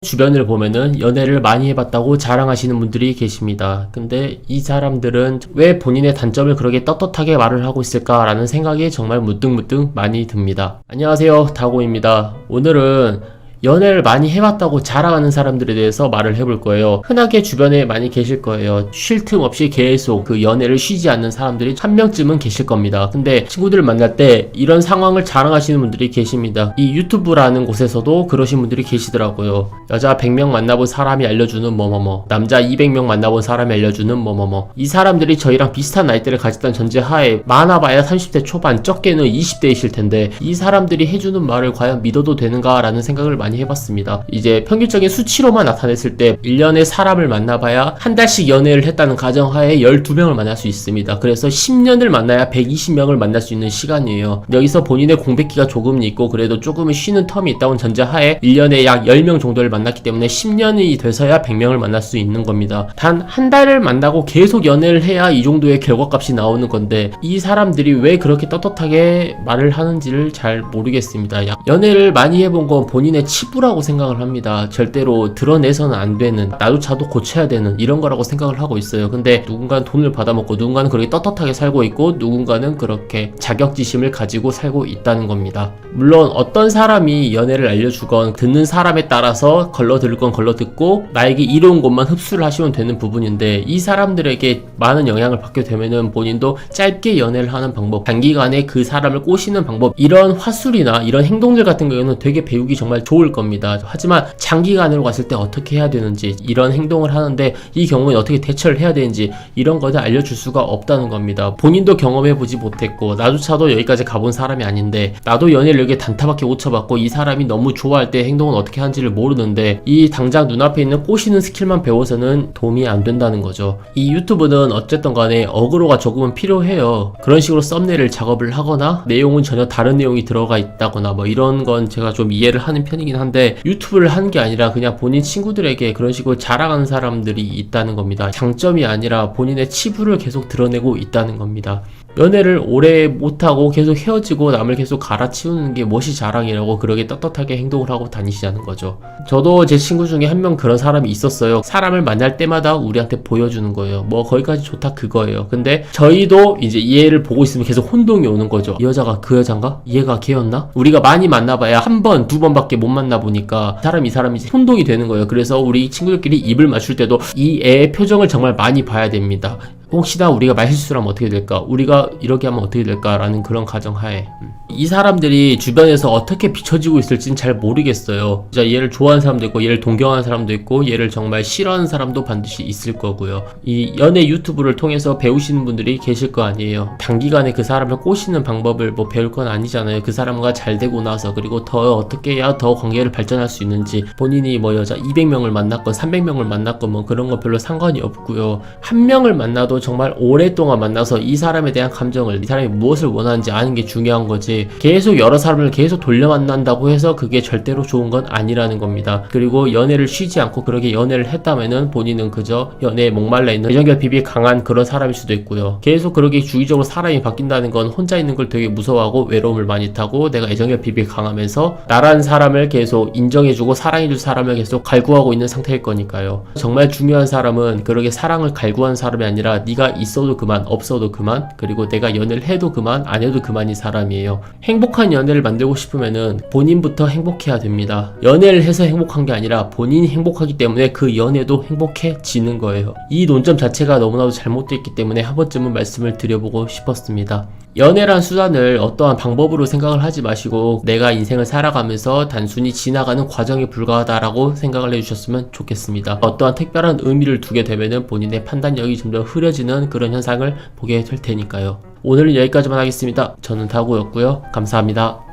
주변을 보면은 연애를 많이 해봤다고 자랑하시는 분들이 계십니다. 근데 이 사람들은 왜 본인의 단점을 그렇게 떳떳하게 말을 하고 있을까라는 생각이 정말 문득문득 많이 듭니다. 안녕하세요, 다고입니다. 오늘은 연애를 많이 해봤다고 자랑하는 사람들에 대해서 말을 해볼 거예요. 흔하게 주변에 많이 계실 거예요. 쉴 틈 없이 계속 그 연애를 쉬지 않는 사람들이 한 명쯤은 계실 겁니다. 근데 친구들을 만날 때 이런 상황을 자랑하시는 분들이 계십니다. 이 유튜브라는 곳에서도 그러신 분들이 계시더라고요. 여자 100명 만나본 사람이 알려주는 뭐뭐뭐, 남자 200명 만나본 사람이 알려주는 뭐뭐뭐. 이 사람들이 저희랑 비슷한 나이대를 가졌다는 전제하에 많아봐야 30대 초반, 적게는 20대이실 텐데 이 사람들이 해주는 말을 과연 믿어도 되는가 라는 생각을 많이 해봤습니다. 이제 평균적인 수치로만 나타냈을 때 1년에 사람을 만나봐야 한 달씩 연애를 했다는 가정하에 12명을 만날 수 있습니다. 그래서 10년을 만나야 120명을 만날 수 있는 시간이에요. 여기서 본인의 공백기가 조금 있고 그래도 조금은 쉬는 텀이 있다는 전제하에 1년에 약 10명 정도를 만났기 때문에 10년이 돼서야 100명을 만날 수 있는 겁니다. 단 한 달을 만나고 계속 연애를 해야 이 정도의 결과값이 나오는 건데 이 사람들이 왜 그렇게 떳떳하게 말을 하는지를 잘 모르겠습니다. 연애를 많이 해본 건 본인의 치부라고 생각을 합니다. 절대로 드러내서는 안 되는, 나조차도 고쳐야 되는 이런 거라고 생각을 하고 있어요. 근데 누군가는 돈을 받아먹고 누군가는 그렇게 떳떳하게 살고 있고 누군가는 그렇게 자격지심을 가지고 살고 있다는 겁니다. 물론 어떤 사람이 연애를 알려주건 듣는 사람에 따라서 걸러들을 건 걸러듣고 나에게 이로운 것만 흡수를 하시면 되는 부분인데 이 사람들에게 많은 영향을 받게 되면은 본인도 짧게 연애를 하는 방법, 단기간에 그 사람을 꼬시는 방법, 이런 화술이나 이런 행동들 같은 경우는 되게 배우기 정말 좋을 겁니다. 하지만 장기간으로 갔을 때 어떻게 해야 되는지, 이런 행동을 하는데 이 경우에 어떻게 대처를 해야 되는지 이런 것을 알려줄 수가 없다는 겁니다. 본인도 경험해보지 못했고 나조차도 여기까지 가본 사람이 아닌데 나도 연애를 여기에 단타밖에 못 쳐봤고 이 사람이 너무 좋아할 때 행동은 어떻게 하는지를 모르는데 이 당장 눈앞에 있는 꼬시는 스킬만 배워서는 도움이 안 된다는 거죠. 이 유튜브는 어쨌든 간에 어그로가 조금은 필요해요. 그런 식으로 썸네일을 작업을 하거나 내용은 전혀 다른 내용이 들어가 있다거나 뭐 이런 건 제가 좀 이해를 하는 편이긴 한데 유튜브를 하는 게 아니라 그냥 본인 친구들에게 그런 식으로 자랑하는 사람들이 있다는 겁니다. 장점이 아니라 본인의 치부를 계속 드러내고 있다는 겁니다. 연애를 오래 못하고 계속 헤어지고 남을 계속 갈아치우는 게 무엇이 자랑이라고 그렇게 떳떳하게 행동을 하고 다니시자는 거죠. 저도 제 친구 중에 한 명 그런 사람이 있었어요. 사람을 만날 때마다 우리한테 보여주는 거예요. 뭐 거기까지 좋다 그거예요. 근데 저희도 이제 이 애를 보고 있으면 계속 혼동이 오는 거죠. 이 여자가 그 여잔가? 이 애가 걔였나? 우리가 많이 만나봐야 한 번, 두 번밖에 못 만나보니까 이 사람이 혼동이 되는 거예요. 그래서 우리 친구들끼리 입을 맞출 때도 이 애의 표정을 정말 많이 봐야 됩니다. 혹시나 우리가 말실수를 하면 어떻게 될까? 우리가 이렇게 하면 어떻게 될까라는 그런 가정하에 이 사람들이 주변에서 어떻게 비춰지고 있을지는 잘 모르겠어요. 진짜 얘를 좋아하는 사람도 있고 얘를 동경하는 사람도 있고 얘를 정말 싫어하는 사람도 반드시 있을 거고요. 이 연애 유튜브를 통해서 배우시는 분들이 계실 거 아니에요. 단기간에 그 사람을 꼬시는 방법을 뭐 배울 건 아니잖아요. 그 사람과 잘 되고 나서 그리고 더 어떻게 해야 더 관계를 발전할 수 있는지, 본인이 뭐 여자 200명을 만났건 300명을 만났건 뭐 그런 거 별로 상관이 없고요. 한 명을 만나도 정말 오랫동안 만나서 이 사람에 대한 감정을, 이 사람이 무엇을 원하는지 아는 게 중요한 거지 계속 여러 사람을 계속 돌려 만난다고 해서 그게 절대로 좋은 건 아니라는 겁니다. 그리고 연애를 쉬지 않고 그렇게 연애를 했다면은 본인은 그저 연애에 목말라 있는 애정결핍이 강한 그런 사람일 수도 있고요. 계속 그렇게 주기적으로 사람이 바뀐다는 건 혼자 있는 걸 되게 무서워하고 외로움을 많이 타고 내가 애정결핍이 강하면서 나라는 사람을 계속 인정해주고 사랑해줄 사람을 계속 갈구하고 있는 상태일 거니까요. 정말 중요한 사람은 그렇게 사랑을 갈구한 사람이 아니라 네가 있어도 그만, 없어도 그만, 그리고 내가 연애를 해도 그만, 안 해도 그만인 사람이에요. 행복한 연애를 만들고 싶으면은 본인부터 행복해야 됩니다. 연애를 해서 행복한 게 아니라 본인이 행복하기 때문에 그 연애도 행복해지는 거예요. 이 논점 자체가 너무나도 잘못되어 있기 때문에 한 번쯤은 말씀을 드려보고 싶었습니다. 연애란 수단을 어떠한 방법으로 생각을 하지 마시고 내가 인생을 살아가면서 단순히 지나가는 과정에 불과하다라고 생각을 해주셨으면 좋겠습니다. 어떠한 특별한 의미를 두게 되면은 본인의 판단력이 점점 흐려지는 그런 현상을 보게 될 테니까요. 오늘은 여기까지만 하겠습니다. 저는 다구였고요. 감사합니다.